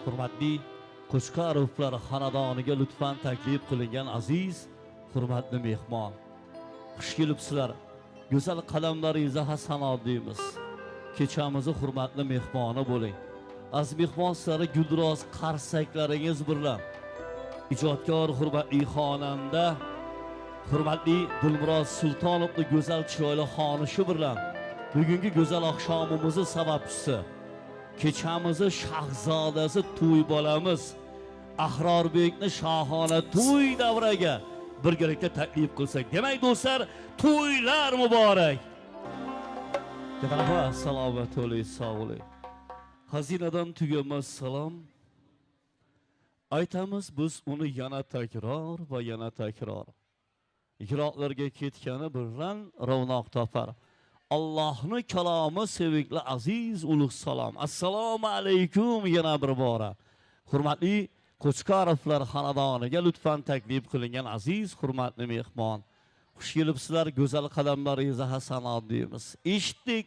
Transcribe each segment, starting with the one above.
Hurmatli Qo'chqarovlar xonadoniga lutfan taklif qilingan aziz, hurmatli mehmon. Xush kelibsizlar. Go'zal qadamlaringizga hasanot deymiz. Kechamizni hurmatli mehmoni bo'ling. Az mehmon sizlarga guldiroz qarsaklaringiz bilan ijodkor hurmatli xonanda hurmatli Dilmurod Sultonovning go'zal chiroyli xonishi bilan bugungi go'zal oqshomimizning sababchisi, kechamizni shahzodasi to'y bolamiz Ahrorbekni shohona to'y davriga birgalikda taklif qilsak. Demak do'stlar, to'ylar muborak. Assalomu alaykum. Xazinadan tugamas salom. Aytamiz biz uni yana takror va yana takror. Yiroqlarga ketgani bilan ravnoq topar. Allohning kalomi sevikli aziz ulug' salom. Assalomu alaykum yana bir bora. Hurmatli Qo'chqarovlar xonadoniga lutfan taklif qilingan aziz, hurmatli mehmon. Xush kelibsizlar. Go'zal qadamlaringizga hasanot deymiz. Eshitdik,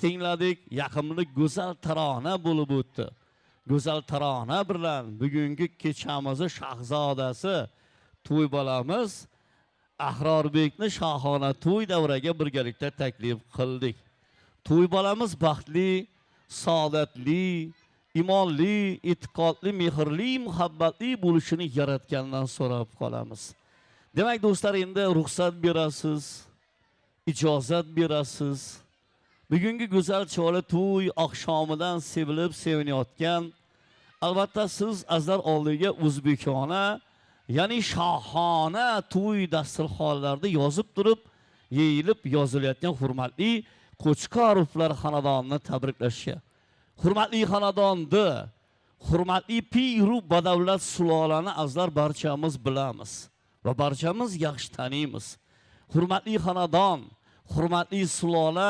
tingladik, yaqimlik go'zal tarona bo'lib o'tdi. Go'zal tarona bilan bugungi kechamizni shahzodasi to'y bolamiz Ahrorbekni shohona to'y davriga birgalikda taklif qildik. To'y bolamiz baxtli, saodatli, imonli, e'tiqodli, mehrli, muhabbatli bo'lishini yaratgandan so'rab qolamiz. Demak do'stlar, endi ruxsat berasiz, ijozat berasiz. Bugungi go'zal chiroyli to'y oqshomidan sevilib sevinayotgan, albatta siz azlar oldiga o'zbekona, ya'ni shohona to'y dasturxonlarida yozib turib, yeyilib yozilayotgan hurmatli Qo'chqarovlar xonadonini tabriklashga. Hurmatli xonadonni, hurmatli piru badavlat sulolani azlar barchamiz bilamiz va barchamiz yaxshi taniymiz. Hurmatli xonadon, hurmatli sulola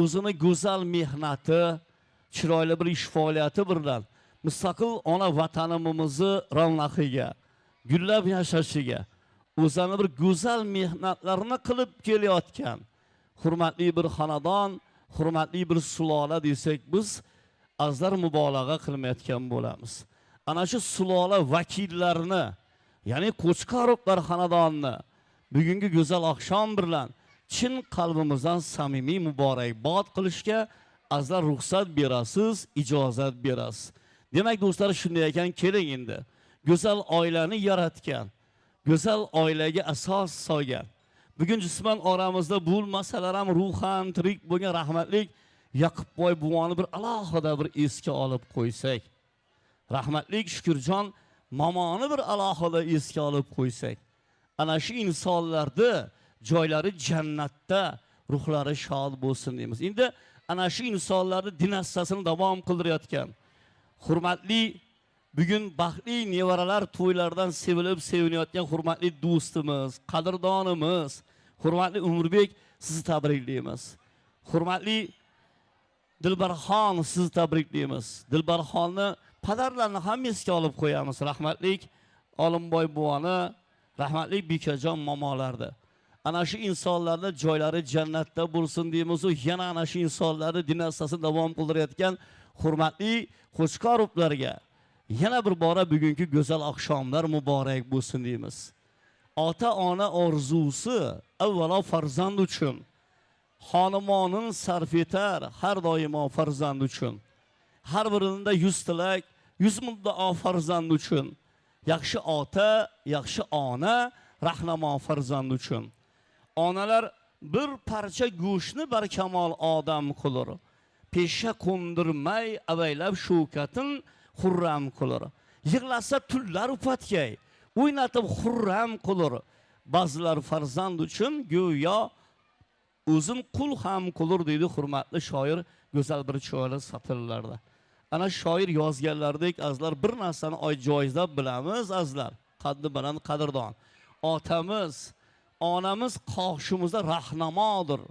o'zini go'zal mehnati, chiroyli bir ish faoliyati bilan mustaqil ona vatanimizni ravnaqiga, gullab yashashiga, o'zini bir go'zal mehnatlarini qilib kelayotgan hurmatli bir xonadon, hurmatli bir sulola desak, biz azlar mubolag'a qilmayotgan bo'lamiz. Ana shu sulola vakillarini, ya'ni Qo'chqarovlar xonadonini bugungi go'zal oqshom bilan chin qalbimizdan samimiy muborakbod qilishga azlar ruxsat berasiz, ijozat berasiz. Demak do'stlar, shunday ekan, keling endi go'zal oilani yaratgan, go'zal oilaga asos solgan, bugun jisman oramizda bo'lmasalar ham ruhan tirik bo'lgan rahmatlik Yaqubboy buvoni bir alohida bir esga olib qo'ysak, rahmatlik Shukurjon momoni bir alohida esga olib qo'ysak, ana shu insonlarda joylari jannatda, ruhlari shod bo'lsin deymiz. Endi ana shu insonlarning dinastiyasini davom qildirayotgan hurmatli, bugun baxtli nevaralar to'ylardan sevilib sevinayotgan hurmatli do'stimiz, qadrdonimiz, hurmatli Umurbek, sizni tabriklaymiz. Hurmatli Dilbarxon, sizni tabriklaymiz. Dilbarxonni padarlarni ham esga olib qo'yamiz. Rahmatlik Olimboy buvoni, rahmatlik Bekajon momolardi. Ana shu insonlarda joylari jannatda bo'lsin deymiz. Yana ana shu insonlarning dinastiyasini davom qildirayotgan hurmatli Qo'chqarovlarga yana bir bora bugungi go'zal oqshomlar muborak bo'lsin deymiz. Ota-ona orzusi avvalo farzand uchun, xonamonin sarf etar har doimo farzand uchun. Har birida 100 tilak, 100 muddao farzand uchun. Yaxshi ota, yaxshi ona, rahnamo farzand uchun. Onalar bir parcha go'shtni barkamol odam qilur. Pesha qo'ndirmay avaylab shukatin xurram qilur. Yig'lasa tullar upatkay, o'ynatib xurram qilur. Ba'zilar farzand uchun go'yo o'zin qul ham qilur deydi hurmatli shoir go'zal bir chiroyli satrlarda. Ana shoir yozganlardek azlar bir narsani joizlab bilamiz azlar. Qaddi bilan qadrdon. Otamiz, onamiz qoshimizda rahnamodir.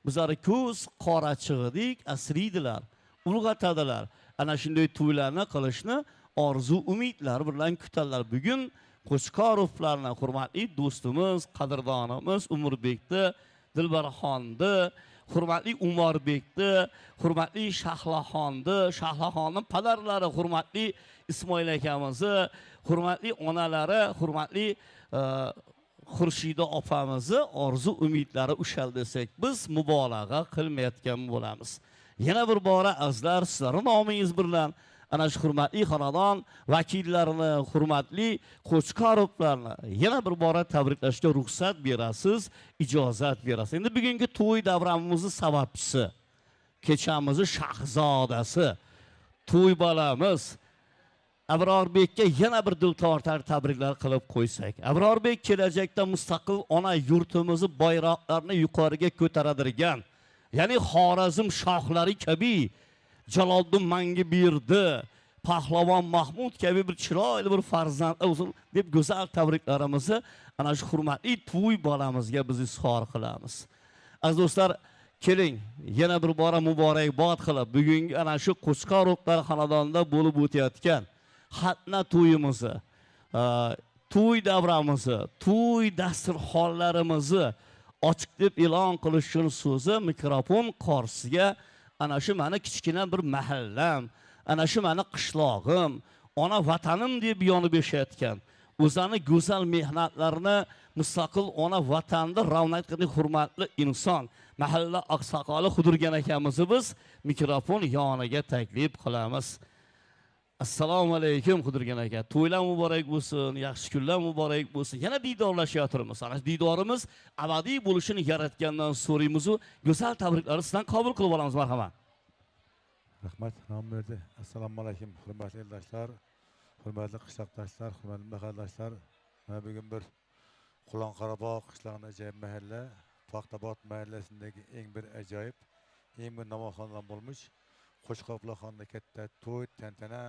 Bizlar ko'z qorachig'idik asriydilar, ulg'atadilar. Ana shunday to'ylarni qilishni orzu umidlar bilan kutadilar. Bugun Qo'chqarovlarni hurmatli do'stimiz, qadrdonimiz Umurbekni, Dilbarxonni, hurmatli Umorbekni, hurmatli Shahlaxonni, Shahlaxonning padarlari, hurmatli Ismoil akamizni, hurmatli onalari, hurmatli Xurshida opamizni orzu umidlari ushal desak, biz mubolag'a qilmayotgan bo'lamiz. Yana bir bora azizlar, sizlarning nomingiz bilan ana shu hurmatli xonadon vakillarini, hurmatli Qo'chqorovlarni yana bir bora tabriklashga ruxsat berasiz, ijozat berasiz. Endi bugungi to'y davramimizning sababchisi, kechamizni shahzodasi, to'y bolamiz Abrorbekka yana bir diltortar tabriklar qilib qo'ysak. Abrorbek kelajakda mustaqil ona yurtimizni bayroqlarini yuqoriga ko'taradigan, ya'ni Xorazm shohlari kabi Jaloliddin Manguberdi, Pahlavon Mahmud kabi bir chiroyli bir farzand bo'lsin deb go'zal tabriklarimizni ana shu hurmatli to'y bolamizga biz izhor qilamiz. Aziz do'stlar, keling, yana bir bora muborakbod qilib, bugungi ana shu Qo'chqorovlar xonadonida bo'lib o'tayotgan xatna to'yimizni, to'y davramizni, to'y dasturxonlarimizni ochiq deb e'lon qilish uchun so'zi mikrofon qarshisiga ana shu meni kichkina bir mahallam, ana shu meni qishlog'im, ona vatanim deb yonib yashayotgan, o'zini go'zal mehnatlarini mustaqil ona vatanda ravnaq qilgan hurmatli inson, mahalla oqsoqoli Xudirgan akamizni biz mikrofon yoniga taklif qilamiz. Assalomu alaykum Xudirgan aka. To'ylar muborak bo'lsin, yaxshi kunlar muborak bo'lsin. Yana diydorlashyapmiz. Ana diydorimiz abadiy bo'lishini yaratgandan so'raymiz u go'zal tabriklarni sizdan qabul qilib olamiz, marhamat. Rahmat, nom berdi. Assalomu alaykum hurmatli eldoshlar, hurmatli qishloqdoshlar, hurmatli mahalladoshlar. Mana bugun bir Qulon-Qorabog' qishlog'ida ajoyib mahalla, Paxtabod mahallasindagi eng bir ajoyib, eng bir namoxonlar bo'lmuş. Qo'chqorovlar xonida katta to'y, tantana,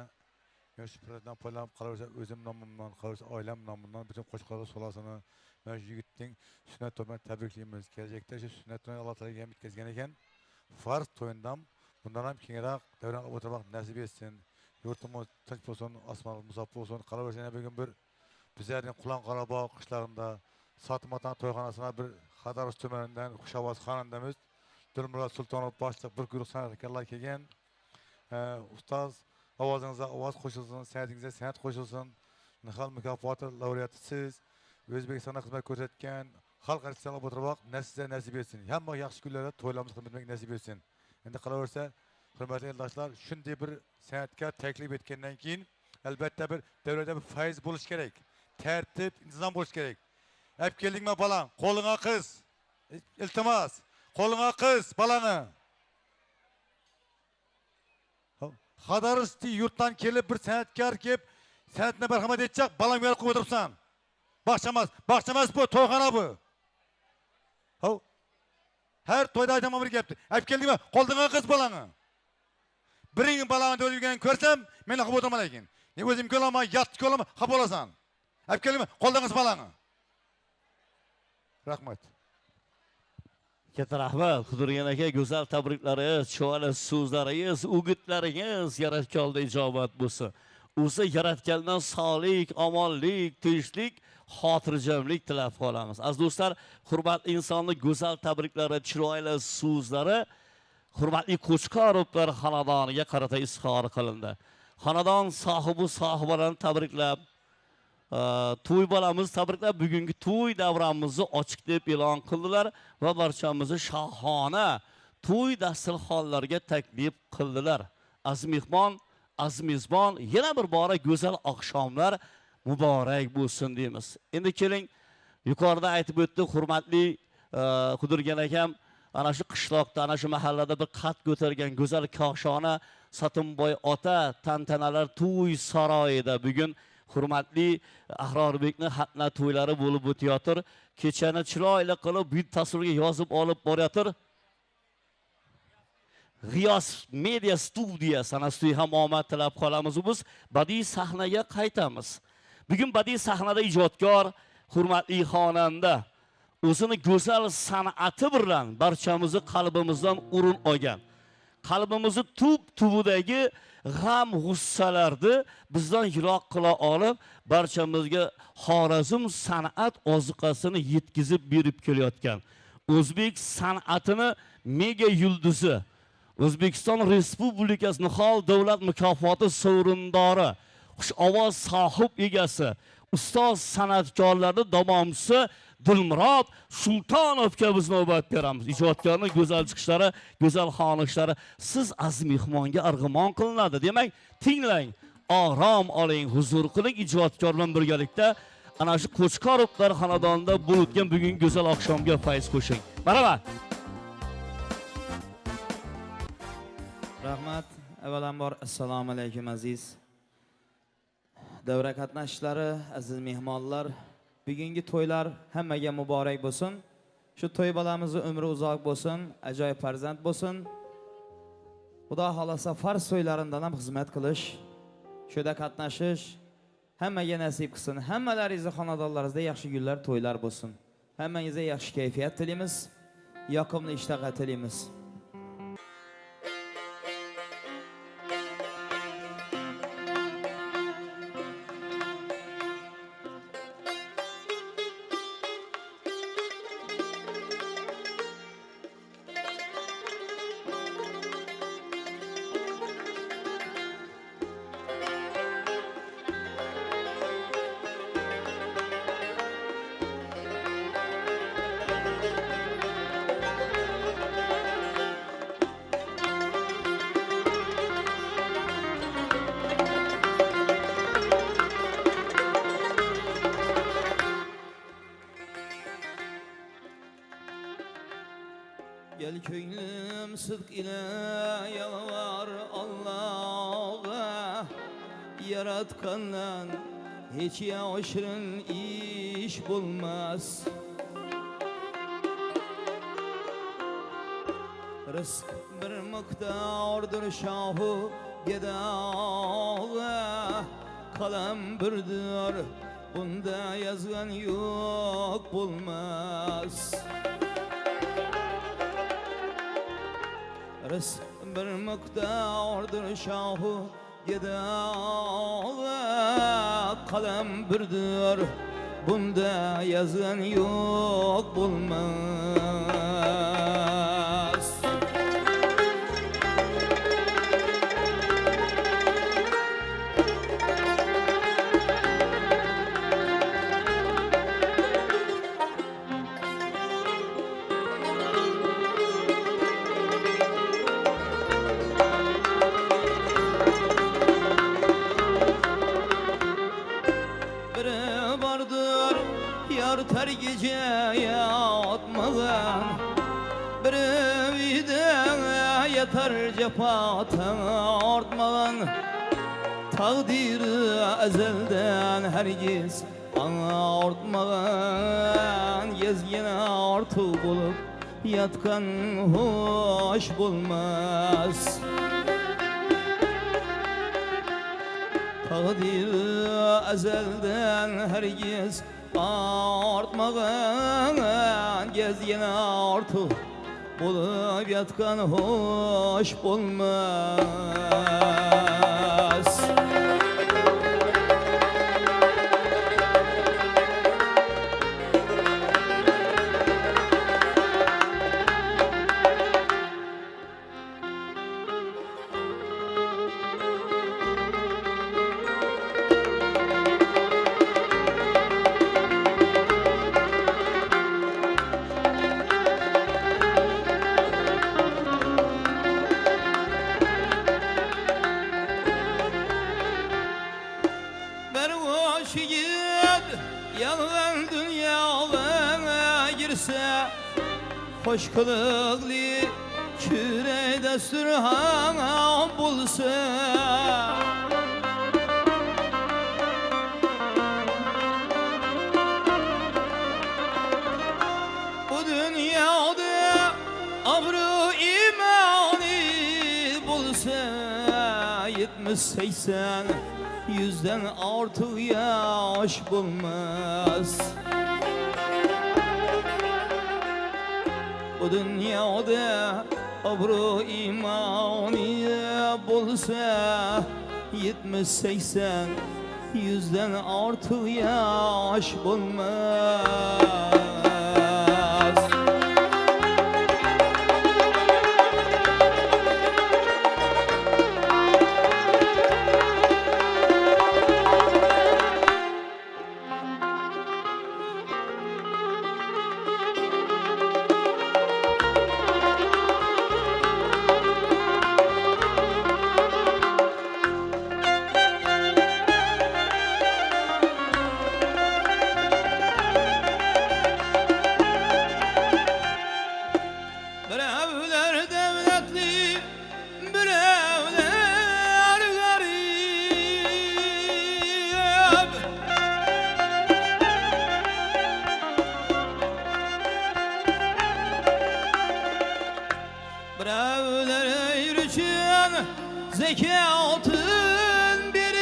men shu prezident qo'llanib qolaversa, o'zim nomimdan, qolaversa oilam nomidan butun Qo'chqorov solasini mana shu yigitning sunnat to'yini tabriklaymiz. Kelajakda shu sunnat to'yini Alloh taolaga ham yetkazgan ekan. Farz to'yindan bundan ham kengroq davron o'tirmoq nasib etsin. Yurtimiz tinch bo'lsin, osmonimiz musaffo bo'lsin. Qolaversa yana bugun bir bizlarning Qulon-Qorabog' qishlog'ida Sotimatan to'yxonasida bir Xadarus tumanidan xushovoz xonandamiz Dilmurod Sultonov boshliq bir guruh san'atkorlar kelgan. Ustoz ovozingizga ovoz qo'shilsin, san'atingizga san'at qo'shilsin. Nihol mukofoti laureati siz, O'zbekistonda xizmat ko'rsatgan xalq artistlari o'tirmoq nasib etsin. Hamma yaxshi kunlarda to'ylarimiz qilmak nasib etsin. Endi qolaversa, hurmatli eldoshlar, shunday bir san'atkor taklif etgandan keyin albatta bir davlatda bir fayz bo'lish kerak. Tartib, intizom bo'lish kerak. Olib keldingmi balang, qo'lingga qiz. Iltimos, qo'lingga qiz balani. Xadarusdi yurtdan kelib bir san'atkor kelib, san'atni marhamat etchaq, balang berib qo'yib o'tiribsan. Baxchamas bu, to'yxona bu. Her to'yda aytaman bir gapni. Olib keldingmi, qo'lingga qiz balani. Biring balani deb yurganini ko'rsam, meni qilib o'tirman lekin. Ne o'zim ko'laman, yat ko'laman, xafa bo'lasan. Olib keldingmi, qo'lingga qiz balani. Rahmat. Katta rahmat, Xudirgan aka, go'zal tabriklaringiz, chiroyli so'zlaringiz, o'gitlaringiz yaratganda ijobat bo'lsin. O'zi yaratgandan sog'lik, omonlik, tinchlik, xotirjamlik tilab qolamiz. Aziz do'stlar, hurmatli insonning go'zal tabriklari, chiroyli so'zlari hurmatli Qo'chqorovlar xonadoniga qarata izhor qilindi. Xonadon sohibalarni tabriklab, to'y bolamiz tabriklab bugungi to'y davramizni ochiq deb e'lon qildilar va barchamizni shohona to'y dasturxonlariga taklif qildilar. Aziz mehmon, aziz mezbon, yana bir bora go'zal oqshomlar muborak bo'lsin deymiz. Endi keling, yuqorida aytib o'tdi hurmatli Xudirgan akam, ana shu qishloqda, ana shu mahallada bir qad ko'targan go'zal koshona Sotimboy ota tantanalar to'y saroyida bugun hurmatli Ahrorbekning xatna to'ylari bo'lib o'tayotir. Kechani chiroyli qilib bu tasvirga yozib olib borayotir. G'iyos Media Studiyo sanasiga ham omad tilab qolamiz. Biz badiiy sahnaga qaytamiz. Bugun badiiy sahnada ijodkor, hurmatli xonanda o'zini go'zal san'ati bilan barchamizni qalbimizdan o'rin olgan. Qalbimizni tub-tubidagi g'am g'ussalarni bizdan yiroq qila olib, barchamizga Xorazm san'at oziqasini yetkazib berib kelayotgan. O'zbek san'atini mega yulduzi, O'zbekiston Respublikasining Xalq davlat mukofoti sovrindori, xush ovoz sohib egasi, ustoz san'atkorlarning davomchisi Dilmurod Sultonovga biz navbat beramiz. Ijodkorning go'zal chiqishlari, go'zal xonishlari siz aziz mehmonga arg'umon qilinadi. Demak, tinglang, orom oling, huzur qiling ijodkor bilan birgalikda ana shu Qo'chqorovlar xonadonida bo'lib o'tgan bugungi go'zal oqshomga fayz qo'shing. Marhamat. Rahmat. Avvalambor assalomu alaykum aziz davra qatnashchilari, aziz mehmonlar. Bugungi to'ylar hammaga muborak bo'lsin. Shu to'y bolamizning umri uzoq bo'lsin, ajoyib farzand bo'lsin. Xudo xolasa farz to'ylaridan ham xizmat qilish, shuda qatnashish hammaga nasib qilsin. Hammalaringizning xonadonlaringizda yaxshi kunlar, to'ylar bo'lsin. Hammangizga yaxshi kayfiyat tilaymiz, yoqimli ishtaqa tilaymiz. Gel köyüm sıdk ile yalvar Allah'a, yaratkandan hiç yaşırın iş bulmaz. Rızk bir miktardır şahı gedağa, kalem birdir bunda yazgan yok bulmaz. Rızk bir miktardır şahı gedağa, kalem birdir bunda yazgan yok bulmaz. Her gece yatmadan bir evde yatar cefa tartmadan, takdiri ezelden herkes artmadan, gezgin artık olup yatkan hoş bulmaz. Takdiri ezelden herkes artmagan, gezgin artık bulup yatkan hoş bulmaz. Yalvan dünyaya girse, hoş kılıklı küre desturhan bulsa, bu dünyada abru imani bulsa, 70-80 yüzden artık yaş bulmaz. Bu dünyada abru imani bulsa, 70-80 yüzden artık yaş bulmaz. zekatın berip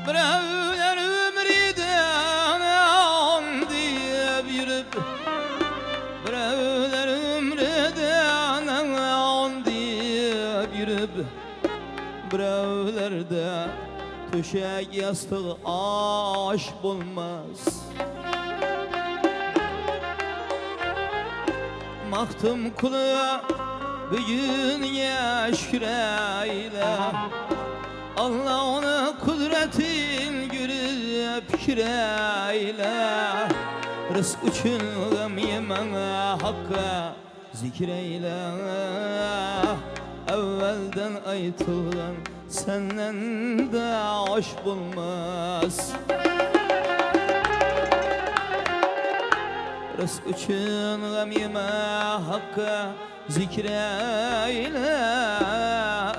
birovlar umridan on deyip yürüp birovlar umridan on deyip yürüp birovlarda töşek yastığı aş bulmaz. Maktum kulu bugün şükreyle Allah onu kudretin görüp şükreyle rızk için gam yemene hakka zikreyle evvelden aytılan senden de aş bulmaz. Rızk için gam yeme hakka zikreyle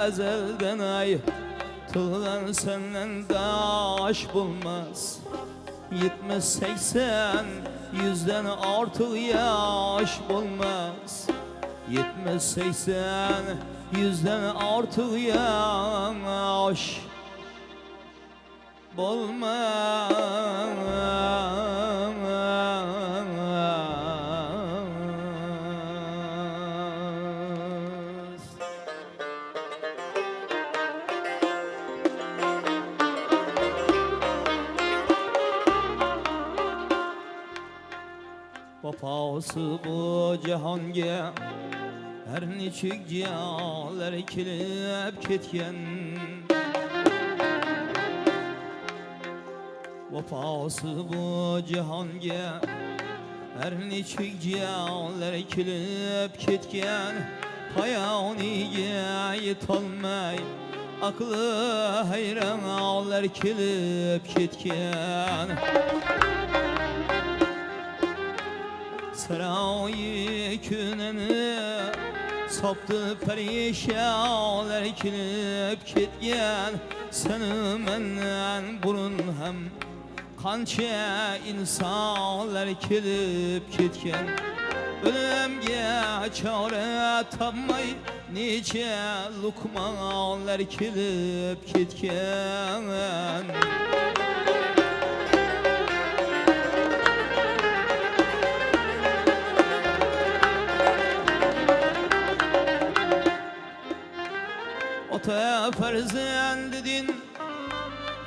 ezelden aytılan senden de aş bulmaz. 70-80 yüzden artık yaş bulmaz. 70-80 yüzden artık yaş bulmaz. Vefası bu cihanga her nechik jiyalar kelib ketgan. Vefası bu cihanga her nechik jiyalar kelib ketgan. Payoniga yetolmay aqli hayronlar kelib ketgan. Saroyi kunini sopti perişanlar kelib ketgan. Seni menden burun ham qancha insonlar kelib ketgan. O'limga chora topmay necha luqmonlar kelib ketgan. Ota farzandidin,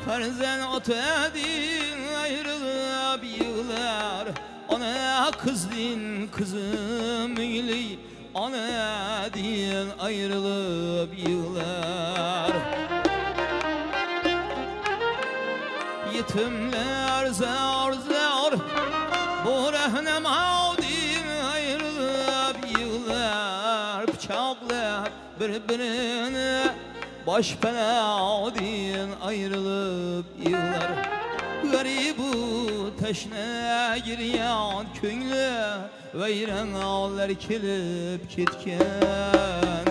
farzand otadin ayrılıp yığlar. Ona kızdin, kızım üyley, ona din ayrılıp yığlar. Yetimler zar zar, bu rahnemadin ayrılıp yığlar. Bıçaklap birbirini baş penadin ayrılıp yığlar. Garibu teşne giryan köngli veyranlar kelib ketgan.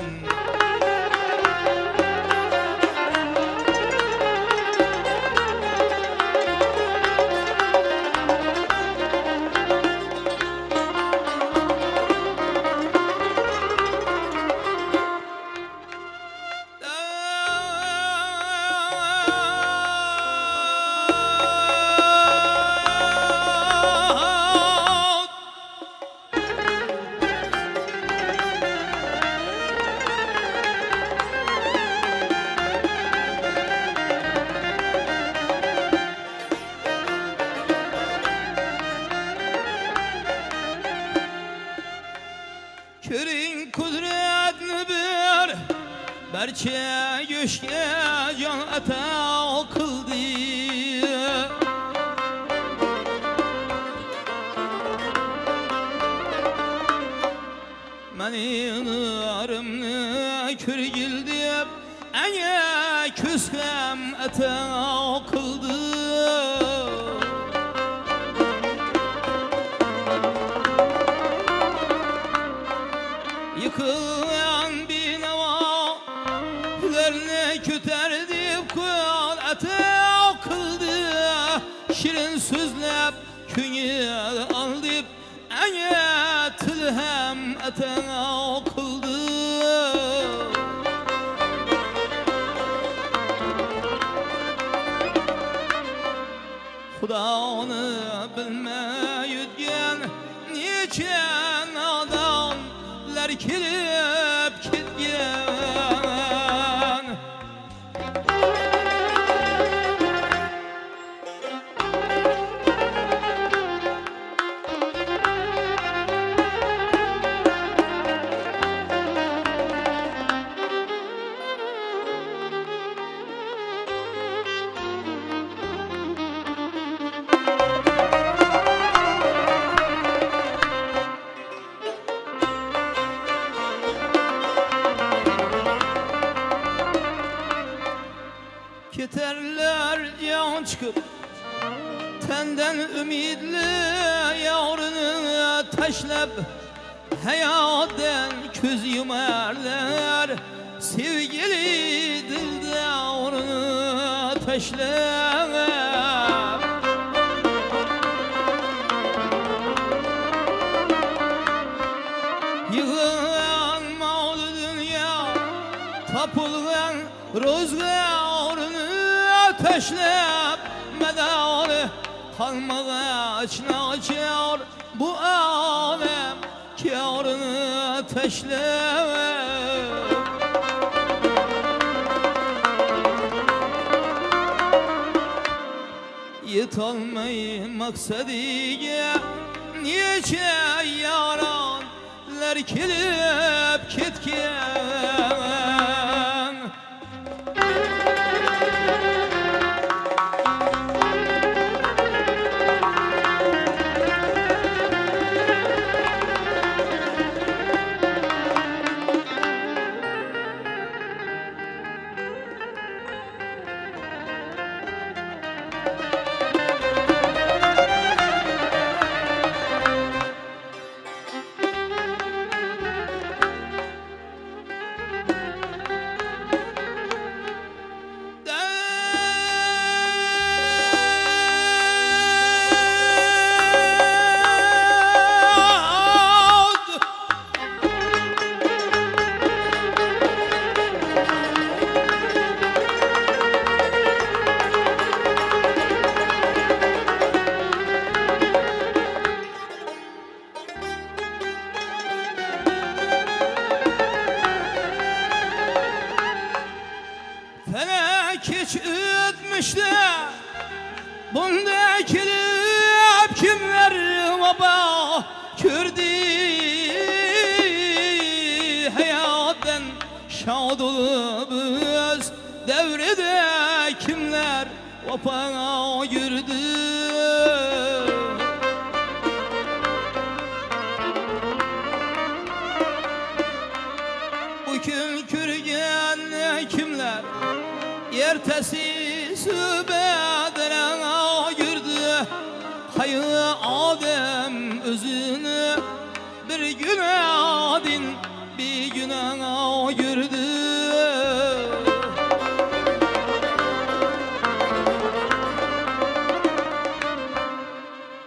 Körün kudretini bir berçe göşke can ata kıldı. Menin arımını kör gildip ene küskem ata kıldı. Yıkılan binalarını küterdip kul ata yükünü alıp eyetil hem etene kıldı. Xudanı bilmeyüdgen nice nadanlar kilip gitgen. Keterler can çıkıp tenden ümidli yavrunu taşlap hayattan köz yumarlar sevgili dilde yavrunu taşlap. Yığılan mal dünya tapılgan rozgarını taşlap medarı kalmağa açar bu alem kârını taşlap. Yetolmay maksadiga nice yaranlar kilip ketken. Felek hiç ütmüştü bunda kilip kimler baba kürdü. Hayattan şad olup öz devrede kimler vapa girdi. Bu gün kürgen kimler ertesi sübedene girdi. Hayır Adem özünü bir güne adin bir güne girdi.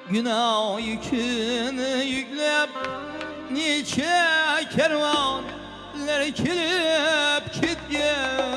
Günah yükünü yüklep nice kervanlar kilip gitgen.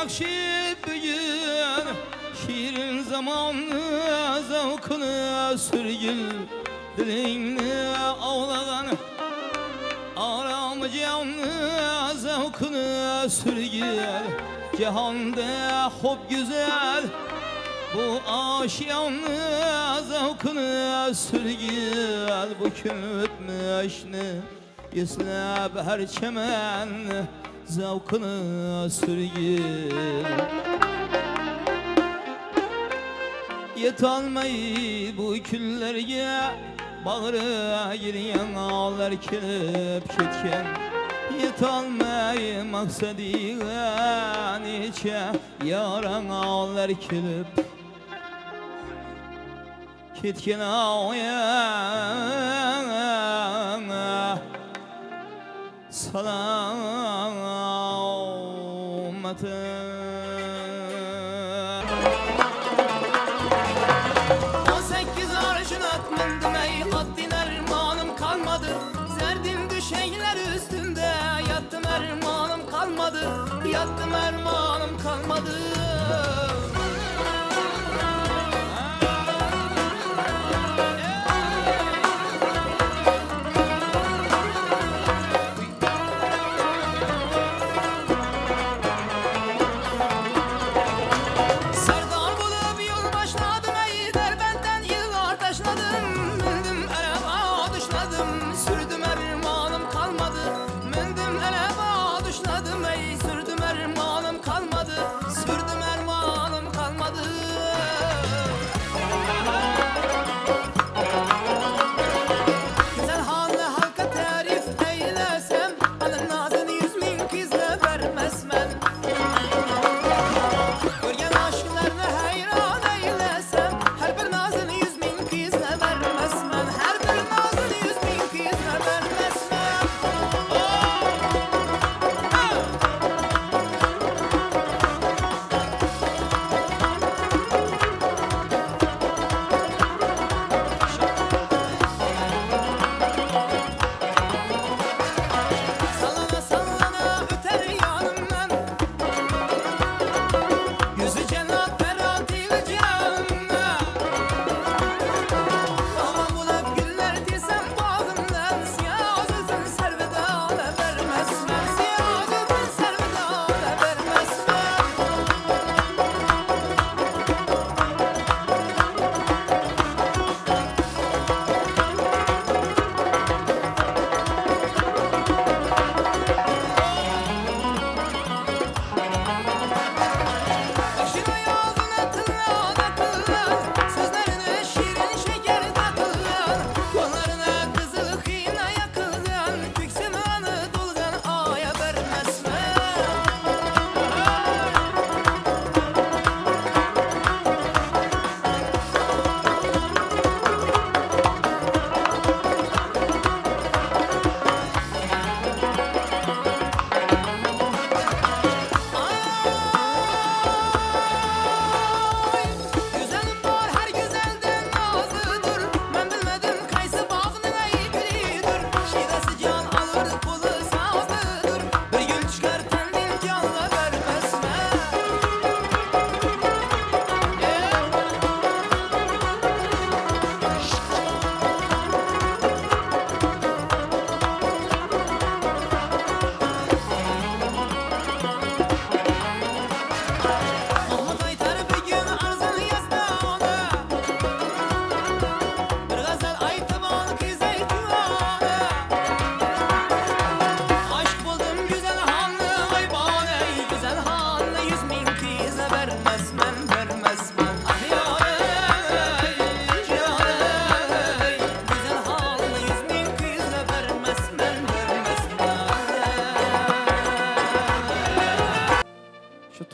yakşı bugün şiirin zamanı zavkını sürgül dilini ağladan aramı canlı zavkını sürgül cihanda hop güzel bu aşiyanı zavkını sürgül bu kütmüşnü İslab her çemen zavkını sürgül Yetalmayı bu küllerge bağrı giren ağlar kelip ketken Yetalmayı maksadiga neçe yaran ağlar kelip ketken ağya salamatı 18 arşın atmandım ey addi dermanım kalmadı Zerdim düşeyler üstünde yattım ermanım kalmadı Yattım ermanım kalmadı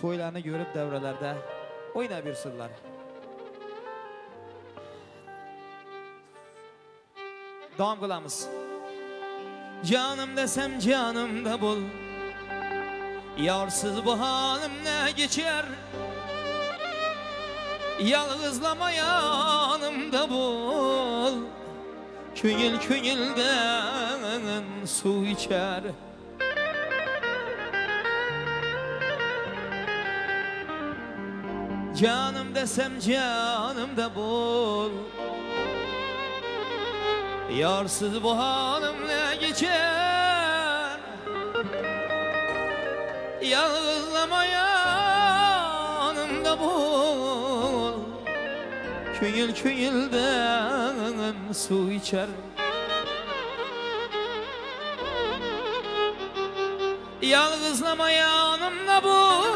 toylarını görüp devrelerde oyna bir sırlar. Devam kılamız. Canım desem canımda bul, yarsız bu halim ne geçer? Yalnızlama yanımda bul, köngül köngülden su içer. Canım desem canım da bul. Yarsız bu halim ne geçer. Yalnızlama yanımda bul. Köngül köngülden su içer. Yalnızlama yanımda bul.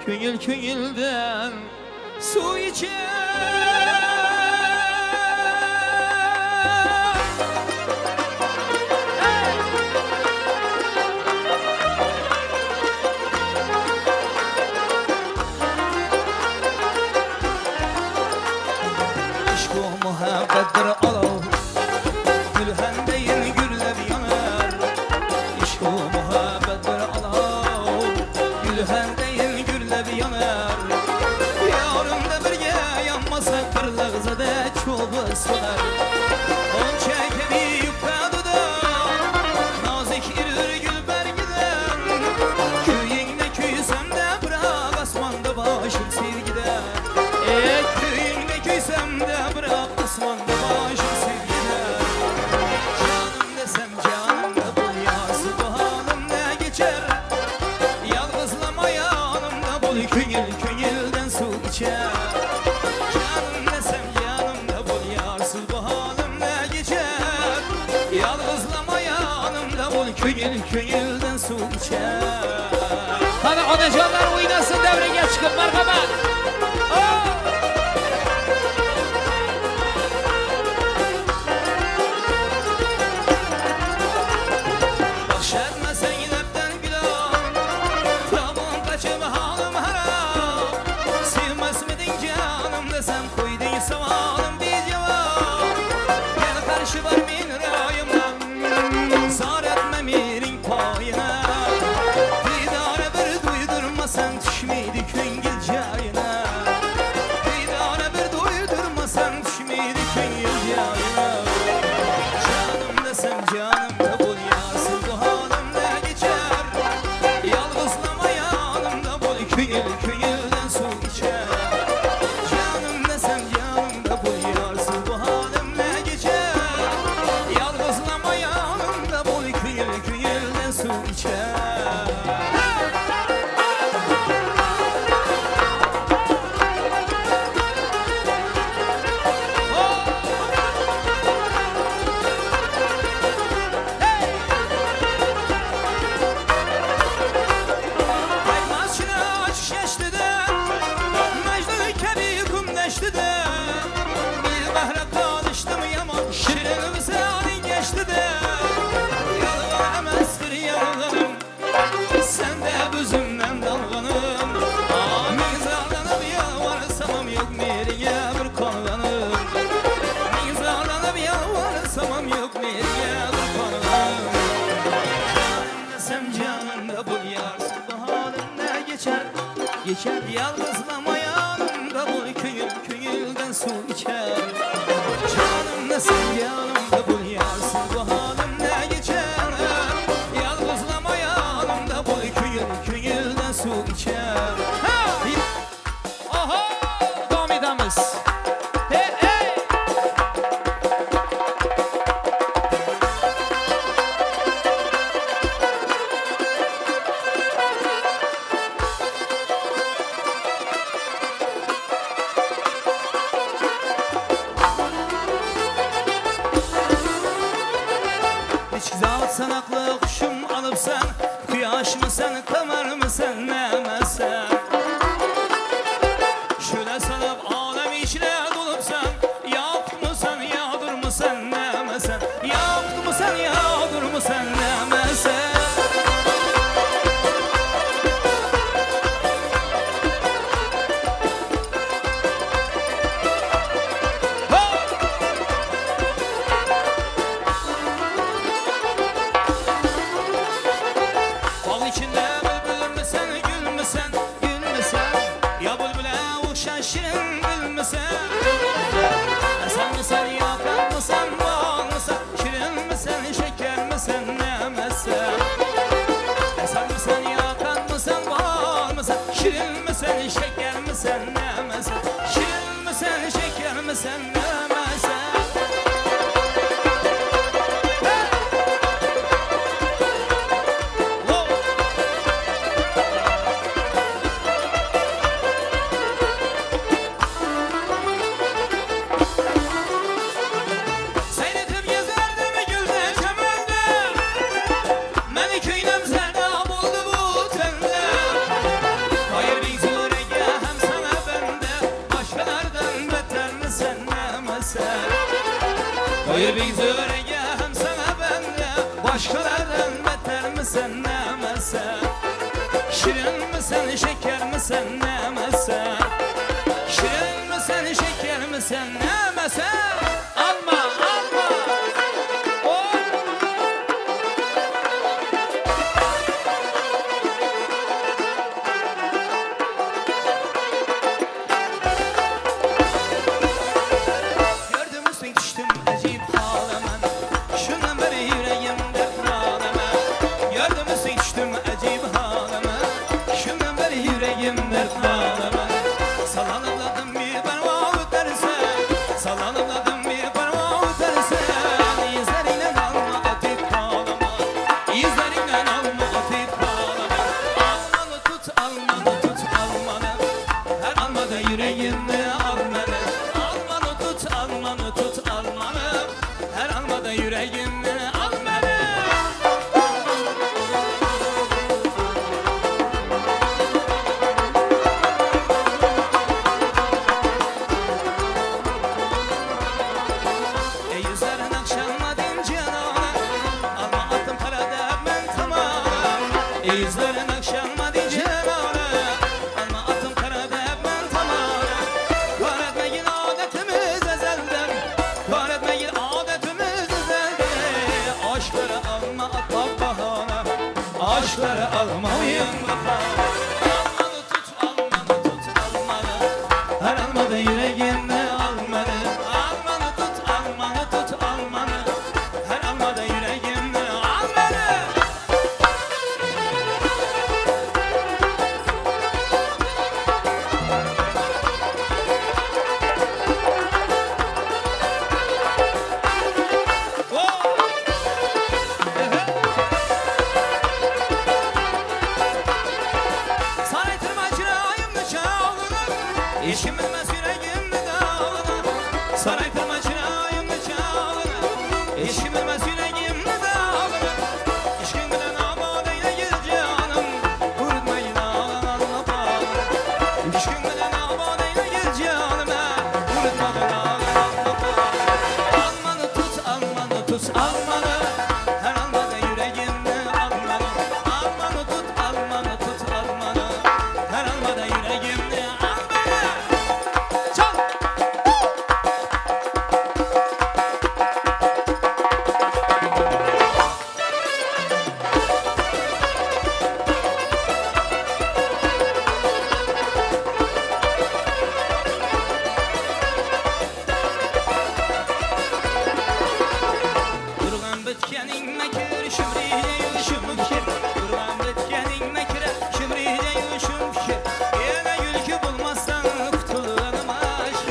Köngül köngülden su içer. Aşk-ı muhabbettir alav, gülhendeyin gürlep yanar. Aşk-ı muhabbettir alav, gülhendeyin gürlep yanar. Yarımda birge yanmasa kırlığzada çoğu solar. On çekebi yukarıda nazik irir gül bergiden. Köyünde köysem de bırak asmanda başım sevgiden. Köyünde köysem de bırak asmanda başım sevgiden. Canım desem canım da bul yarsı bu halim ne geçer. Yalnızlama yanımda bul köngül köngülden su içer. Canım desem canım da bul yarsız bu halim ne geçer. Yalnızlama yanımda bul köngül köngülden su içer. Hadi onacanlar oynasın devreye çıkın merhaba. Bahşetmesen lepten gülam, tamam kaçım halim haram. Sevmez midin canım desem koydun savalım bir cevap. Gel karşı var min rayımdan, zar etme mirin payına. Didare bir duydurmasan düşmeydi köngül cayına. Didare bir duydurmasan düşmeydi köngül cayına. Canım desem canım da bul yarsız bu halim ne geçer. Yalnızlama yanımda bul köngül köngülden su içer. Canım desem canım da bul yarsız bu halim ne geçer. Yalnızlama yanımda bul köngül köngülden su içer. Aymaz çıraç geçti de, Mecnun kebi kumleşti de. Bir bahre kalıştım yaman, şirin misalin geçti de. Yalvar emezdir yalvarım, sen de büzümden dalganım. Mizarlanıp yalvarsamam yok meriye bir kanlanım. Mizarlanıp yalvarsamam yok meriye bir kanlanım. Canım desem canım da bul yarsız bu halim ne geçer. Geçer yalnızlama yanımda bul köngül köngülden su içer. Canım desem canım da bul yarsız bu halim ne geçer. Yalnızlama yanımda bul köngül köngülden su içer. Aha! Devam edemiz. Hey hey! İçkizat sanaklı kuşum alıpsan, kıyaş mısın, kamer mısın, nemesen? Şöyle sanıp alem içine dolupsan, yaktı mısın, yağdır mısın, nemesen? Yaktı mısın, yağdır mısın, nemesen? Bal içinde bülbül müsen, gül müsen, gül müsen? Ya bülbüle uşan şirin gül müsen? Sen misin, yakan mısın, bal mısın? Şirin misin, şeker misin, ne Şirin misin, şeker misin, nemesin? Şirin misin, şeker misin, nemesin? Seyretip gezerdim gülde çemende, meni köylem sena buldu bu tende. Hayır bir surege hem sana bende, başkalardan beter mi sen nemesin? Hayır bir surege hem sana bende, başkalardan beter mi sen nemesin? Şirin misin, şeker misin, nemesin? Şirin misin, şeker misin, nemesin? Alma, alma. Oy. Gördüm üstün düştüm acip halime, şundan beri yüreğim dertleme. Gördüm üstün düştüm acip halime, şundan beri yüreğim dertleme. Sallanıladım bir parmağı öterse, sallanıladım bir parmağı öterse. İzlerinden alma atıp ağlama, izlerinden alma atıp ağlama. Almanı tut, almanı tut, almanı, her almada yüreğimde al beni. Almanı tut, almanı tut, almanı, her almada yüreğimde al beni. Yüzlerin akşamladın canana, alma attım parada ben tamam. Yüzlerin akşamladın canana, alma attım parada ben tamam. Var etmeyin adetimiz ezelden, var etmeyin adetimiz ezelden. Aşkları alma atma bahane, aşkları almayın bahane. Almanı tut, almanı tut, almanı, her almada yüreğinde almanı. Almanı tut, almanı tut, almanı, her almada yüreğinde almanı. Saray tırmacırayım da çağırır, işim bilmez yüreğimde dağılır. Saray tırmacırayım da çağırır, işim bilmez yüreğimde dağılır. İşkin bilen abadeyle gel canım, vurmayın ağlananla bağlı. İşkin bilen abadeyle gel canım, vurmayın ağlananla bağlı. Almanı tut, almanı tut, almanı, her almada yüreğimde almanı. Almanı tut, almanı tut, almanı, her almada yüreğimde almanı. Çal! Durgan bitkening makir, shimriye yulishim fikir. Durgan bitkening makir, shimriye yulishim fikir. Ele gülkü bulmazsan kutulganım aşk,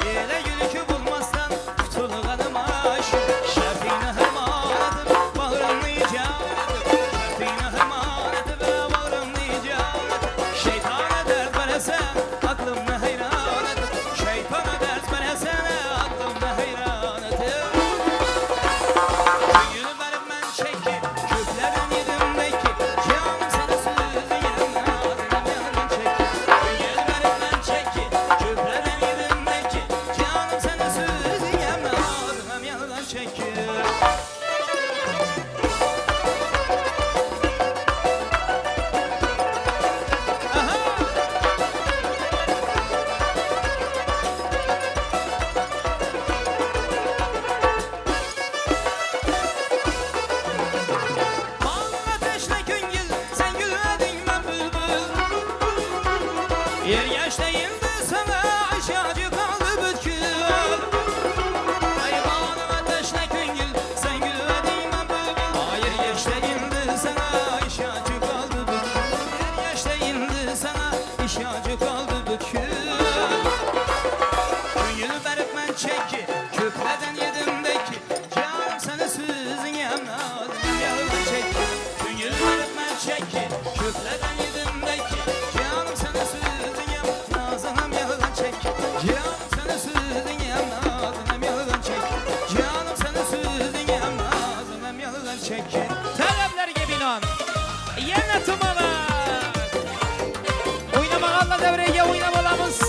ele gülkü bulmazsan kutulganım aşk. Şerfine emanetim, bağrımı icanetim. Şerfine emanetim, bağrımı icanetim. Şeytana dert veresen, aklımda hayran etim. Şeytana dert veresen, aklımda hayran etim. Gül verip ben çeki, küplerden yedim belki. Canım sana sözü yerine adına yanından çeki. Gül verip ben çeki, küplerden yedim belki. Canım sana sözü yerine adına yanından çeki. Bana ateşle güngül, sen gülmedin ben bülbül. Yer yaş değildi sana, aşağıcı kaldı bütkül. Ay bana ateşle güngül, sen gülmedin ben bülbül. Hayır yaş değildi sana, aşağıcı kaldı bütkül. Yer yaş değildi sana, çekin. Taleblerge binaen yana tumalak. Oynamağalla devreye oynamalamız.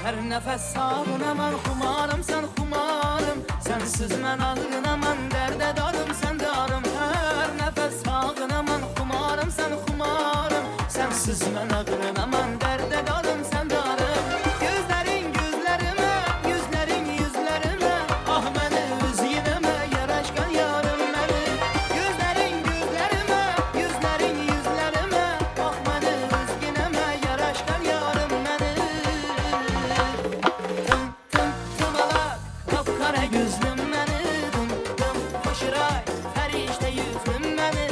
Her nefes sağınaman xumarım sen xumarım. Sensiz mən ağrınaman dərdə darım sen darım. Her nefes sağınaman xumarım sen xumarım. Sensiz mən ağrınaman dərdə darım sen darım. Gözlerin gözlerime, yüzlerin yüzlerime. Ah məni üz yinəmə yaraşkan yarım məni. Gözlerin gözlerime, yüzlerin yüzlerime. Ah məni üz yinəmə yaraşkan yarım məni. Tımalak, kapkara gözlüm beni. Koşuray, ferişte yüzlüm beni.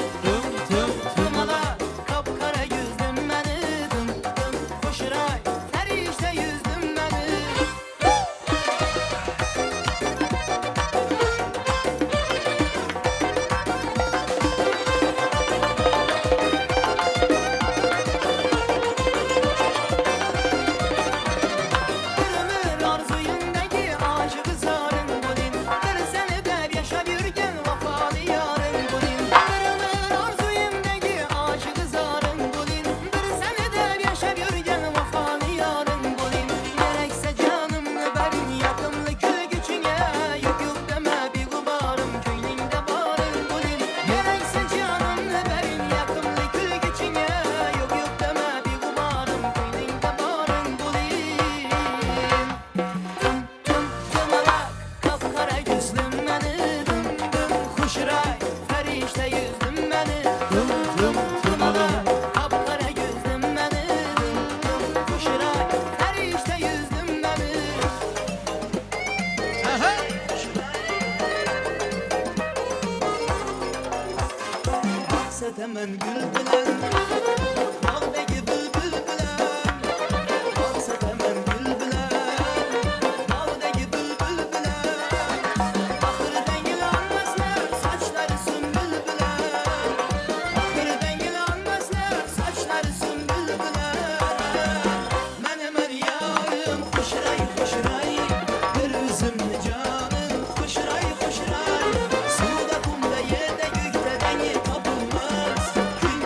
Tımalak, kapkara gözlüm beni. Koşuray, ferişte yüzlüm beni. Ömür arzuyundaki aşık zarın bulin. Bir seni der yaşa yürgen vafalı yarın bulin. Ömür arzuyundaki aşık zarın bulin. Bir seni der yaşa yürgen vafalı yarın bulin. Gerekse canımla berin yakımlı kül güçüne. Yok yok deme bir gubarım köylünde barın bulin. Gerekse canımla berin yakımlı kül güçüne. Yok yok deme bir gubarım köylünde barın bulin. Tımalak, kapkara gözlüm beni. Kuşray, ferişte yüzlüm beni. Tımalak, kapkara gözlüm beni. Kuşray, ferişte yüzlüm beni. Setemen bülbülen, dağdaki bülbülen. Setemen bülbülen, dağdaki bülbülen. Ahır dengil almazlar, saçları sümbül bülen. Ahır dengil almazlar, saçları sümbül bülen. Menemen yarım, kuşray kuşray. Bir üzümlü canım, kuşray kuşray. Suda kumda yerde gökte dengi tapılmaz. Kül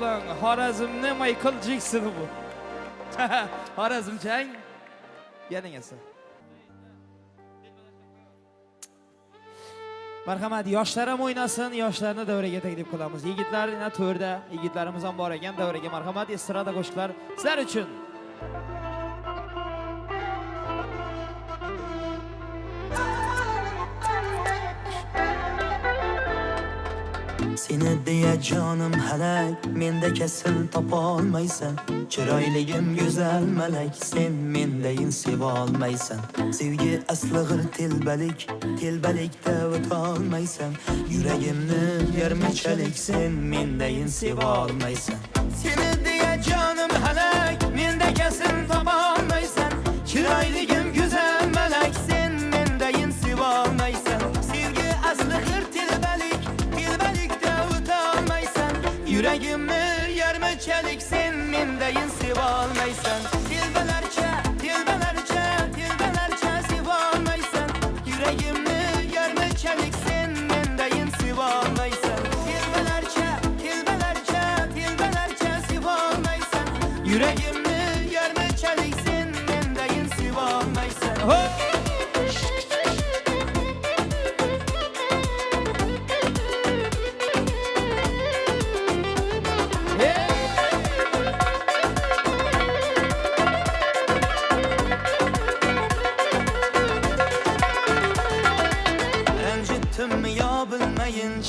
bo'ling. Xorazmni Michael Jackson bu. Xorazmchang. Yaningasi. Marhamat, yoshlar ham o'ynasin, yoshlarni davraga taklif qilamiz. Yigitlar yana to'rda, yigitlarimiz ham bor ekan davraga. Marhamat, estrada qo'shiqlar sizlar uchun. Seni diye canım helak, mende kesin tapolmaysan. Chiroyligim go'zal melek, sen mendayin sevolmaysan. Sevgi asli g'ir telbalikda o'tolmaysan. Yuragimni yarmichalik, sen mendayin sevolmaysan. Seni diye canım helak, mende kesin tapolmaysan. Chiroyligim go'zal melek, sen mendayin sevolmaysan. Sevgi asli g'ir telbalikda o'tolmaysan. Yuragimni yarmichalik, sen mendayin sevolmaysan. Telbalarcha sevolmaysan. Yuragimni yarmichalik, sen mendayin sevolmaysan. Telbalarcha sevolmaysan. Yuragimni yarmichalik, sen mendayin sevolmaysan.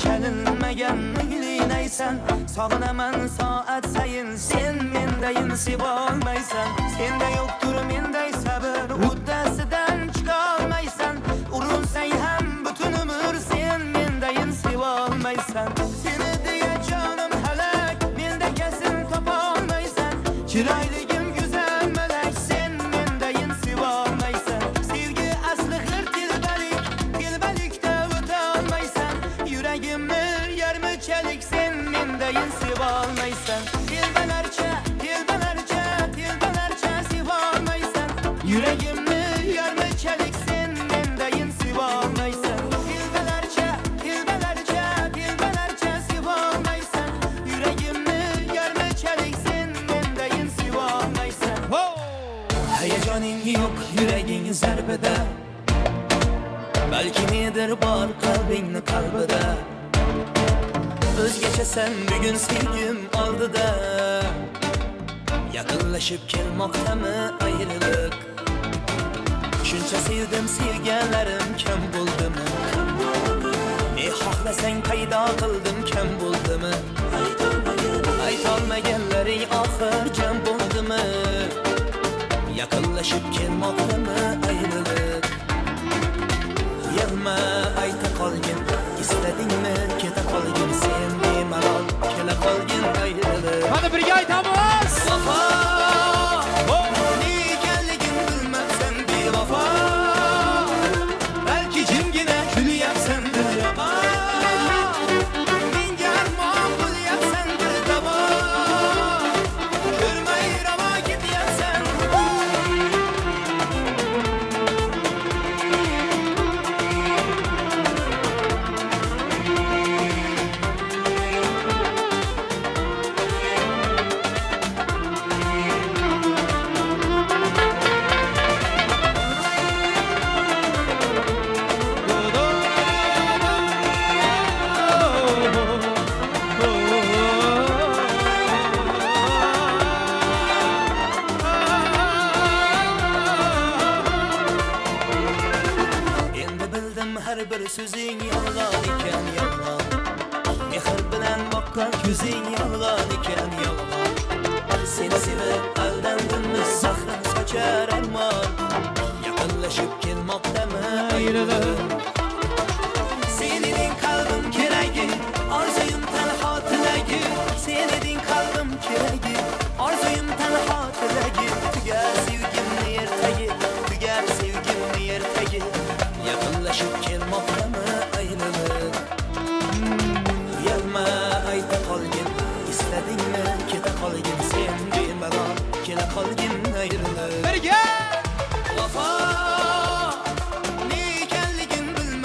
Çalınmayan mühlineysen. Sağınaman saat sayın, sen mendayin sevolmaysan. Sende yoktur menday sabır, uddasidan çıkalmaysan. Urunsay ham bütün ömür, sen mendayin sevolmaysan. Seni diye canım helak, mende kesin tapolmaysan. Chiroyligim go'zal melek, sen mendayin sevolmaysan. Sevgi asli g'ir telbalikda o'tolmaysan. Yuragimni yarmichalik, sen mendayin sevolmaysan. Telbalarcha sevolmaysan. Yuragimni yarmichalik, sen mendayin sevolmaysan. Telbalarcha sevolmaysan. Yuragimni yarmichalik, sen mendayin sevolmaysan. Hayajoning yo'q, yuraging zarbida. Belki nedir bor qalbingni qalbida. O'zgachasan bugun sevgim oldida. Yaqinlashib kelmoqdami ayriliq? Shuncha sevdim, sevganlarim kam bo'ldimi? Ne xohlasang paydo qildim, kam bo'ldimi? Aytolmaganlaring oxir jam bo'ldimi? Yaqinlashib kelmoqdami ayriliq? Yalma ayta qolgin, istadingmi keta qolgin, sen bemalol kela qolgin ayriliq. Mana birga aytamiz. Vafo, nekanligin bilmabsan bevafo. Balki jimgina kulyapsandir yomon. Menga armon bo'lyapsandir davo. Ko'rmay ravo ketyapsan. Her bir sözün yalan iken yalan. Mehr bilen bakan gözün yalan iken yalan. Seni sevip aldandımız zahra saçar armağan. Yakınlaşıp kelmoqdami ayrılık? Senin kalbim keragi, arzuyum tanha tilagi. Senin kalbim keragi, arzuyum tanha tilagi. Tugar sevgimni ertagi, tugar sevgimni ertagi. Yakınlaşıp kelmoqdami ayrılık? Yalma ayta qolgin, istadingmi keta qolgin, sen bemalol kela qolgin ayrılık. Birga Vafo, nekanligin bilmabsan.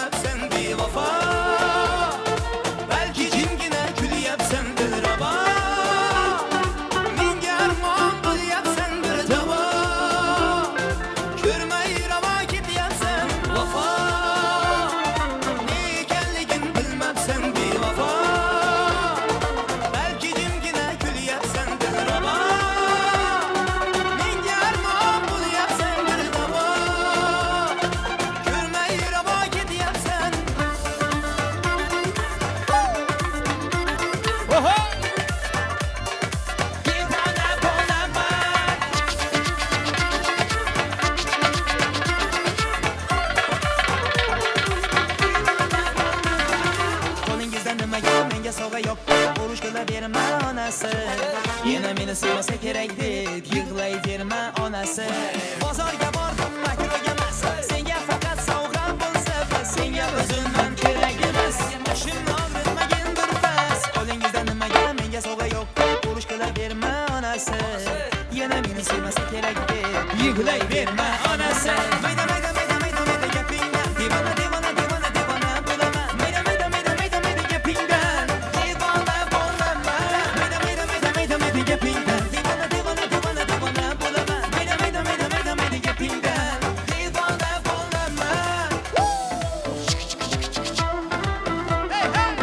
sevmese kerakdi yig'layverma onasi bozorga bordim makroga emas senga faqat sovg'a bo'lsa bas senga o'zimdan kerak emas boshimni og'ritmagin bir pas qo'lingizda nimaga menga sovg'a yo'q urush qilaverma onasi yana meni sevmasa kerakdi yig'layverma onasi mayda mayda mayda mayda mayda gapingdan devona devona devona devona bo'laman mayda mayda mayda mayda mayda gapingdan devona bo'laman mayda mayda mayda mayda mayda gapingdan devona devona devona devona bo'laman mayda mayda mayda mayda mayda gapingdan devona bo'laman hey hey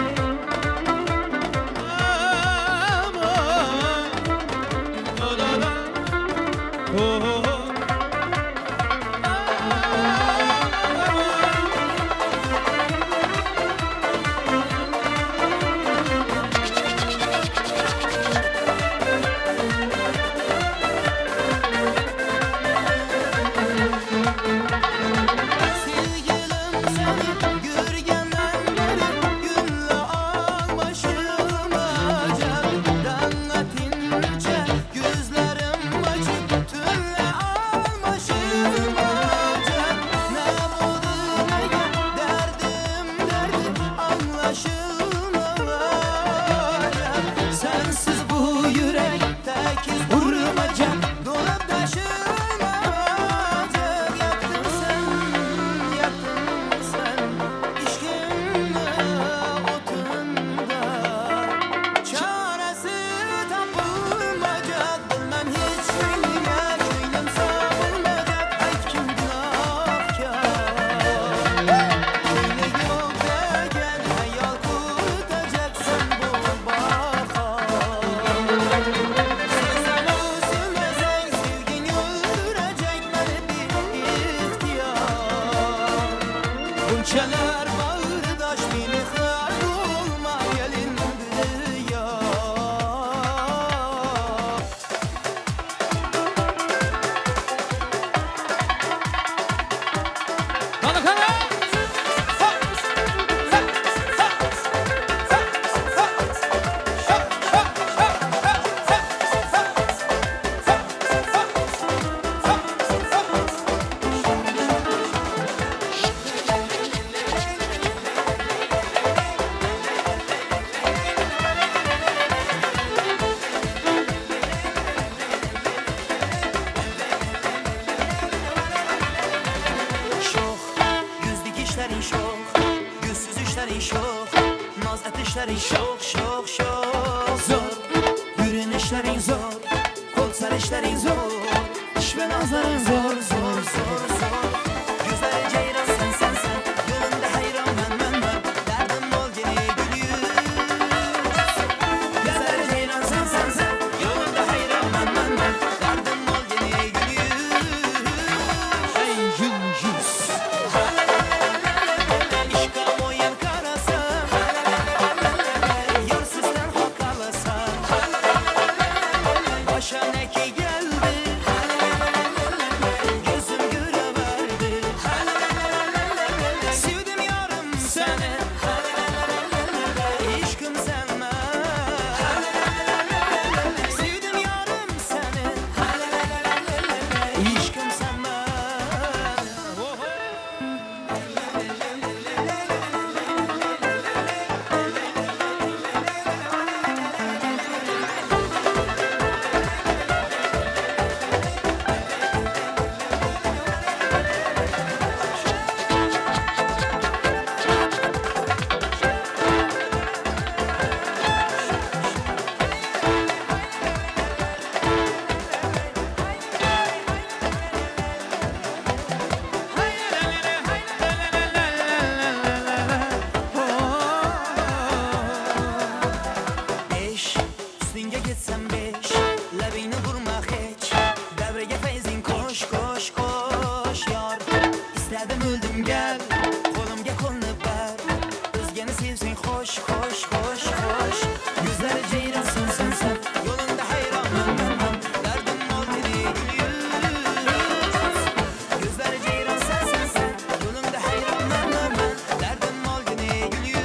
Sevgilim seni görgenden beri günle almışılacak Dangatince gözlerim açık tünle almışılacak Ne buldu neye derdim anlaşılmayacak Sensiz bu yürek tekiz vurmayacak dolup taşılmayacak Yaktın sen işkimle otunda Çaresi tapılmayacak bilmem hiç köylüye köylüm savulmayacak Ay kim günahkar Köyle yok degen hayal kurtacaksın bu bahar Sevsem o sevmezsen sevgin öldürecek beni bir ihtiyar Bunçalar bağırdaş beni hal olma gelindir ya Şok, yüz dikişlerin şok, yüzsüz işlerin şok, naz etişlerin şok, şok, şok zor, yürünüşlerin zor, kol serişlerin zor, iş ve nazların zor, zor, zor, zor. Gözleri ceyran sen, yolunda hayran ben, derdim ol gene gülüyor. Gözleri ceyran sen, yolunda hayran ben, derdim ol gene gülüyor. Ey gün yüz. İşkam oyan karasa Yarsızdan hak alasa Başa ne ki geldi Gözüm göreverdi Sevdim yarım seni İşkım senme Sevdim yarım seni İşkım senme Beş, üstünge gitsem beş Labini vurma hiç Devreye feyzin koş koş koş yar İstedim öldüm gel Kolumga kolunu ver Özgeni sevsin hoş hoş hoş hoş Yüzleri ceyran sen Yolunda hayran ben Derdim ol dedi gülüyor Yüzleri ceyran sen Yolunda hayran ben Derdim ol dedi gülüyor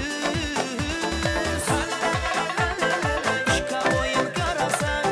İşka boyun karasan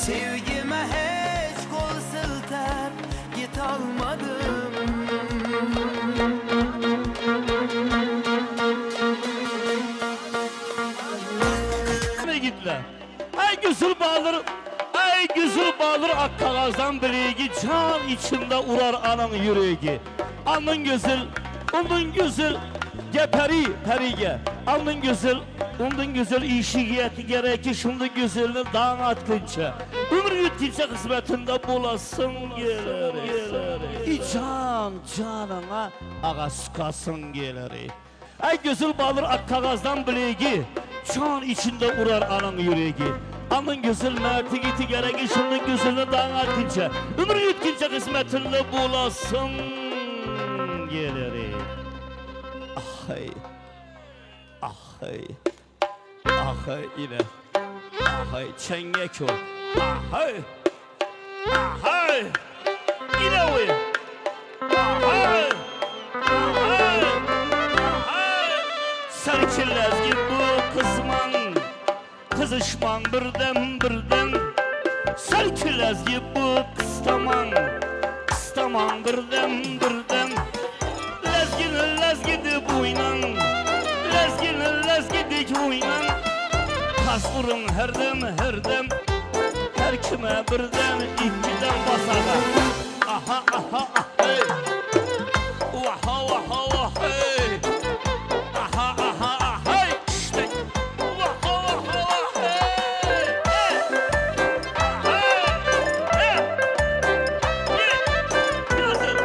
Sevgime hiç kol silter git almadım. Ne gitler? Ay güzel bağlar, ay güzel bağlar ak kağızdan bileği can içinde uğrar anın yüreği. Anın güzel, onun güzel, geperi perige. Anın güzel, onun güzel işiyeti gerekir şimdi güzelini dağıt kınça. Ömür yutkince kısmetinde bulasın gelir. Can canına ağa sıkasın gelir. Ay güzel bağlar ak kağızdan bileği. Can içinde uğrar anın yüreği. Anın güzel merti giti gerekir şunun güzelini dağıt kınça. Ömür yutkince kısmetinde bulasın gelir. Ahay, ahay, ahay yine, ahay çengek ol, ahay, ahay, yine o, ahay, ahay, ahay. Serçilez gibi bu kızman, kızışman birden, serçilez gibi bu kıstaman birden. Lezgidi buynan, lezgidi buynan. Tas vurun her dem, her kime birden, ikiden basada. Aha, hey. Vaha, hey. Aha, hey. İşte. Vaha, hey. Hey. Yazın.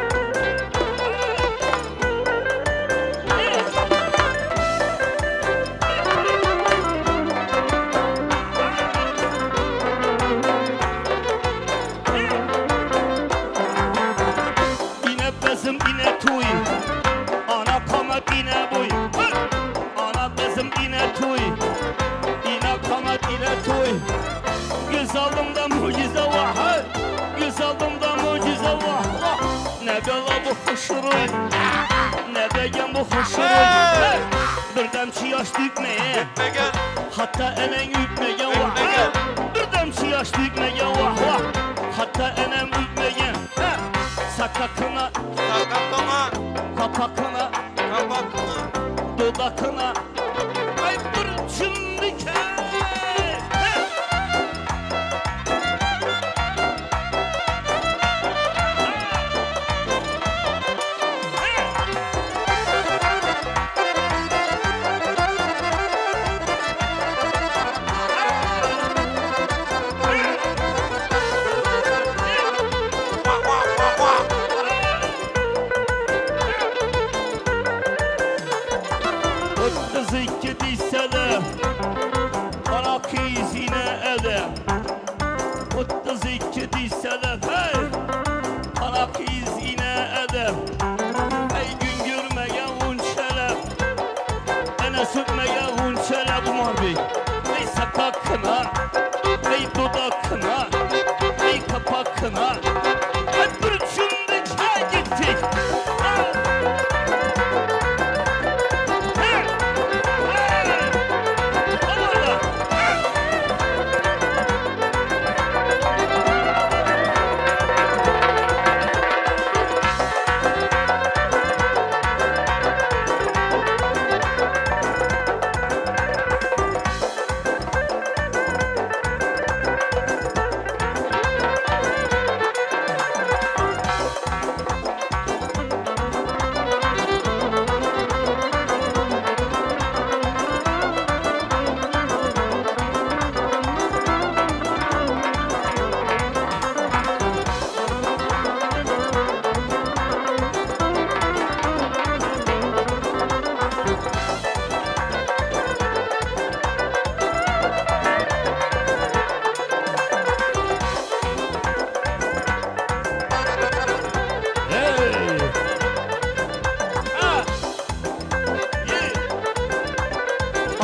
İne tuy, ana kamat ine buy. Ana bezim ine tuy, ine kamat ine tuy. Göz aldımda mucize var, göz aldımda mucize var. Ne bela bu hoşuruy, ne begen bu hoşuruy. Bir demçi yaş dükmeye, hatta enen ütmegen var. Bir demçi yaş dükmegen var, hatta enen ütmegen. Sakakına, kapakına, dudakına, ay burçundike.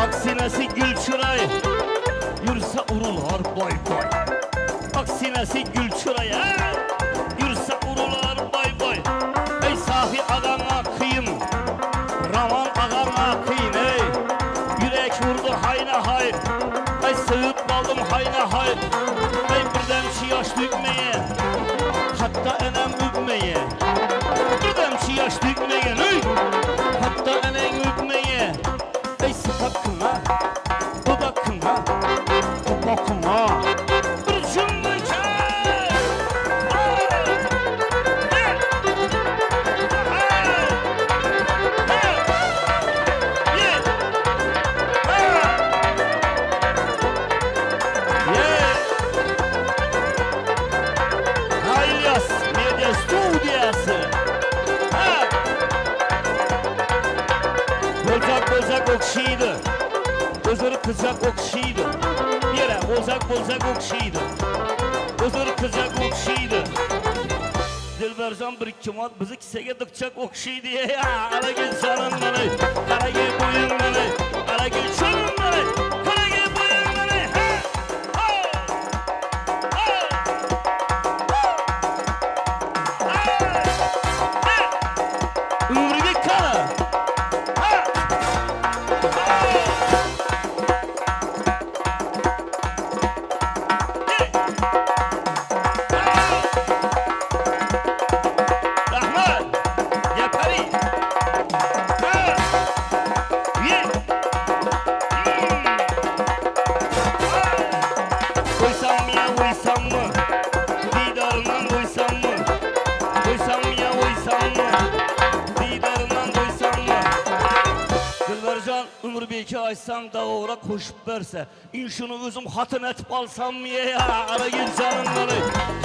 Aksinesi gül çıray, yürse urular boy boy. Aksinesi gül çıray, yürse urular boy boy. Ey sahi ağana kıyın, Raman ağana kıyın ey. Yürek vurdu hayna hay, ey sığıp kaldım hayna hay. Ey bir hatta enem öpmeye. Bir demşi yaş dökmeye, ey! Hatta enem öpmeye. Ey sıtakına, dudakına, kupakına. Bir cümlece. İlyas Medya Studiyası. Bozak okşaydı. Gözleri kızak okşaydı. Yere bozak okşaydı. Gözleri kızak okşaydı. Dilbercan bir kimat bizi kisege dıkçak okşaydı ya. Ara gel canım beni. Ara gel boyun beni. Ara gel canım beni. Ara gel boyun beni. Ümrübek kana. Rahmat, yapari. Uysam ya uysam mı? Didarından uysam mı? Uysam ya uysam mı? Didarından uysam mı? Dilbercan Ümrübek'i açsan da uğra koşup verse, şunu özüm hatın etip alsam mı ya? Ara gel canım beni,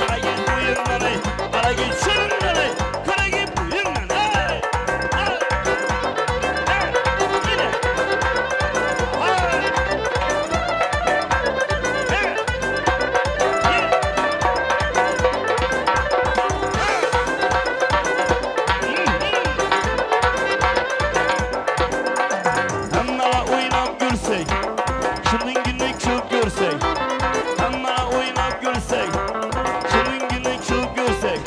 ara gel buyur beni, ara gel canım beni, ara gel buyur beni. Hemmala oynap gülsek, şunun günü çok görsek. Hemmala oynap gülsek, şunun günü çok görsek.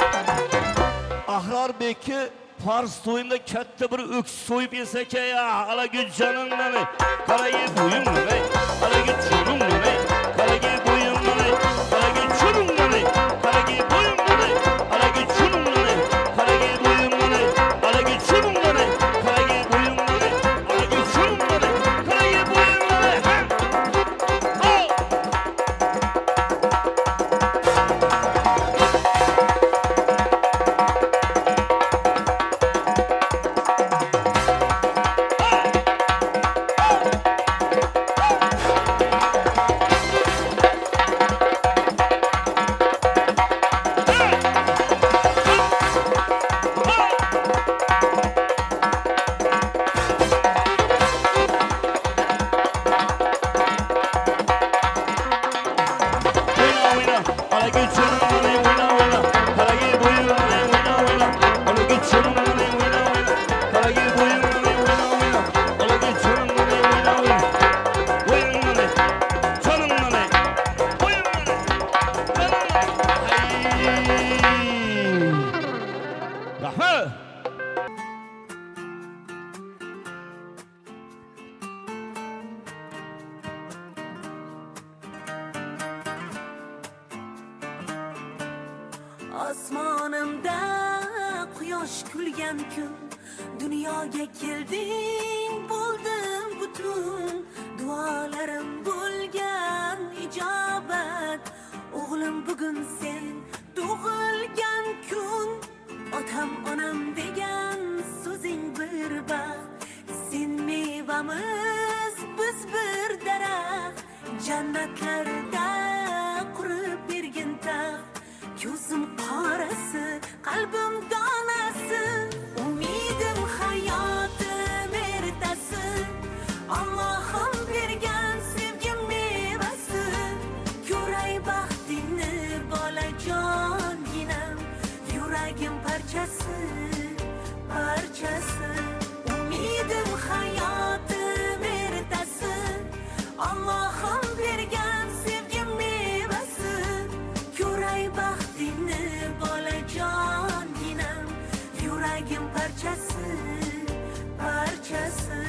Ahrar Beki Fars toyunda katta bir öks soyup yesek ya. Ala gül canım beni, kara gel boyun beni. Ala gel canım beni, kara gel boyun beni. Ala gel canım beni, kara gel boyun beni. Ala gel canım beni, kara gel boyun beni. Ala gel canım beni, kara gel boyun beni. Ala gel canım beni, kara gel boyun beni. Oh! Rahmet. Osmonimda quyosh kulgan kun dunyoga kelding bo'ldim butun duolarim bo'lgan ijobat o'g'lim bugun sen tug'ilgan kun otam onam degan so'zing bir baxt sen mevamiz biz bir daraxt jannatlarda qurib bergin taxt ko'zim qorasi qalbim donasi umidim hayotim ertasi Allohim bergan sevgi mevasi ko'ray baxtingni bolajonginam yuragim parchasi parchasi umidim hayotim ertasi Allohim bergan sevgi mevasi ko'ray baxtingni bolajonginam yuragim parchasi parchasi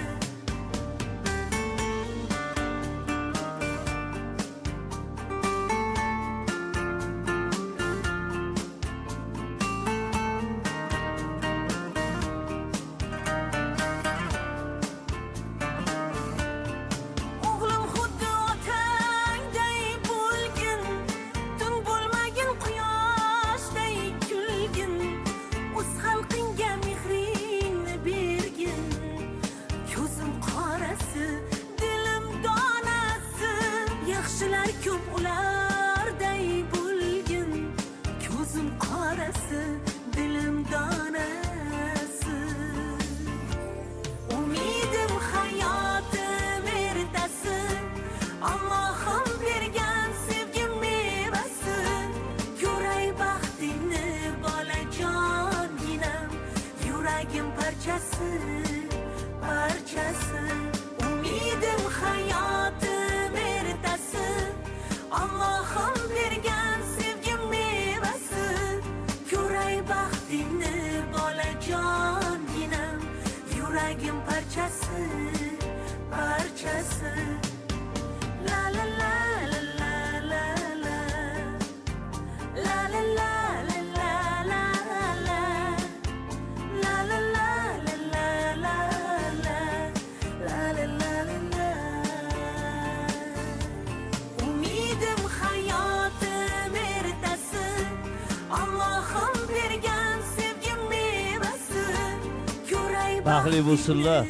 Yüreğim parçası, parçası. La la la la la la la. La la la la la la la. La la la la la la la. La la la la la. Umidim hayatım ertesi. Allah'ım bergen sevgim mevası. Yüreğim Bahli bulsunlar.